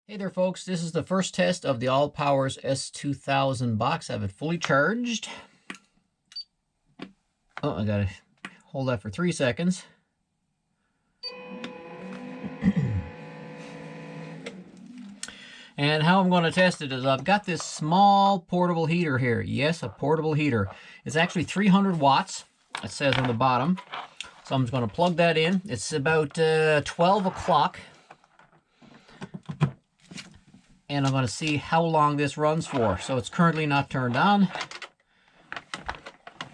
Hey there folks, this is the first test of the ALLPOWERS S2000 box. I have it fully charged. Oh, I gotta hold that for 3 seconds. And how I'm going to test it is I've got this small portable heater here. Yes, a portable heater. It's actually 300 watts, it says on the bottom. So I'm just going to plug that in. It's about 12 o'clock. And I'm going to see how long this runs for. So it's currently not turned on.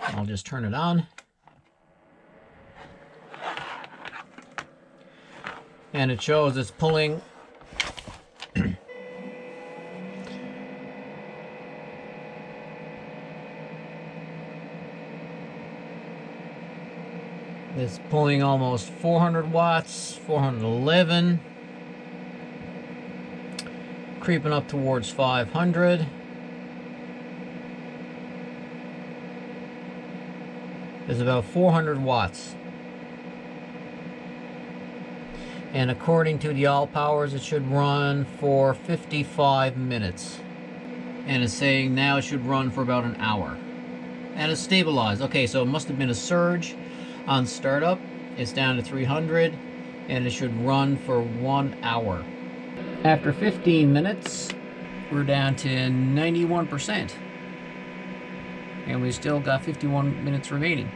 I'll just turn it on. And it shows it's pulling it's pulling almost 400 watts, 411. Creeping up towards 500. There's about 400 watts. And according to the ALLPOWERS, it should run for 55 minutes. And it's saying now it should run for about an hour. And it's stabilized. Okay, so it must have been a surge on startup. It's down to 300, and it should run for 1 hour. After 15 minutes, we're down to 91%. And we still got 51 minutes remaining.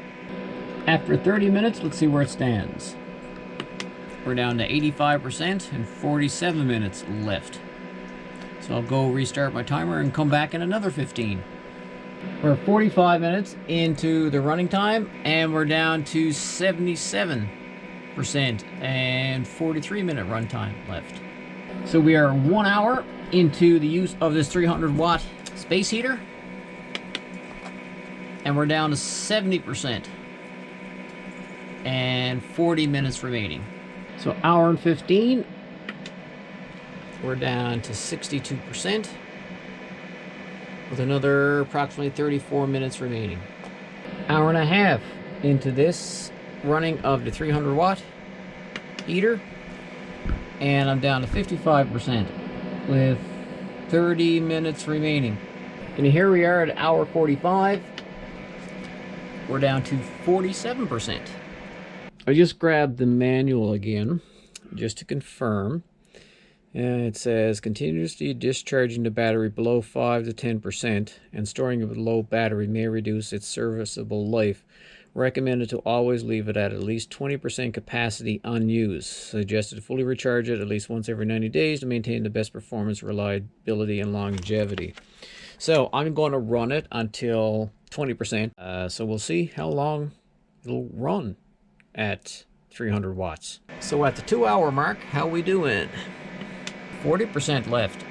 After 30 minutes, let's see where it stands. We're down to 85% and 47 minutes left. So I'll go restart my timer and come back in another 15. We're 45 minutes into the running time, and we're down to 77% and 43-minute runtime left. So we are 1 hour into the use of this 300-watt space heater, and we're down to 70% and 40 minutes remaining. So hour and 15, we're down to 62% with another approximately 34 minutes remaining. Hour and a half into this running of the 300-watt heater, and I'm down to 55% with 30 minutes remaining. And here we are at hour 45. We're down to 47%. I just grabbed the manual again just to confirm. And it says continuously discharging the battery below 5 to 10% and storing it with low battery may reduce its serviceable life. Recommended to always leave it at least 20% capacity unused. Suggested to fully recharge it at least once every 90 days to maintain the best performance, reliability, and longevity. So I'm going to run it until 20%. So we'll see how long it'll run at 300 watts. So at the 2-hour mark, how we doing? 40% left.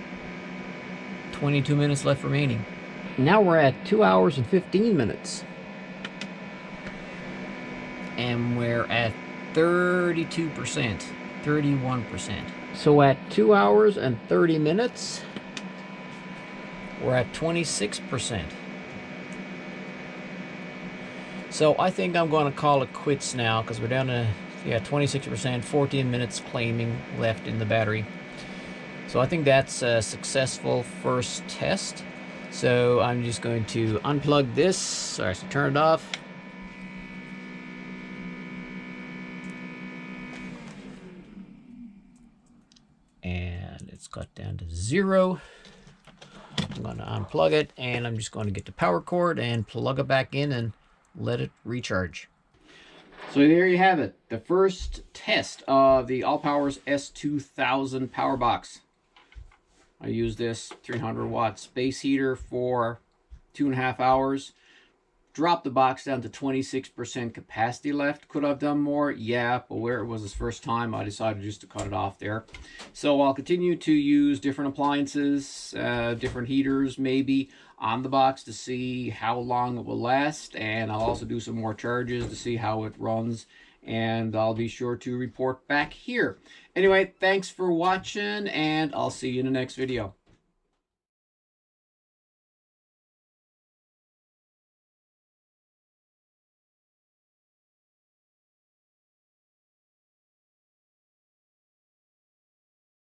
22 minutes left remaining. Now we're at 2 hours and 15 minutes. And we're at 32%, 31%. So at 2 hours and 30 minutes, we're at 26%. So I think I'm going to call it quits now because we're down to 26%, 14 minutes claiming left in the battery. So I think that's a successful first test. So I'm just going to unplug this. Sorry, so turn it off. And it's got down to 0. I'm going to unplug it, and I'm just going to get the power cord and plug it back in and let it recharge. So there you have it, the first test of the ALLPOWERS S2000 power box. I used this 300-watt space heater for 2.5 hours. Dropped the box down to 26% capacity left. Could I've done more? Yeah, but where it was this first time, I decided just to cut it off there. So I'll continue to use different appliances, different heaters maybe on the box to see how long it will last. And I'll also do some more charges to see how it runs. And I'll be sure to report back here. Anyway, thanks for watching, and I'll see you in the next video.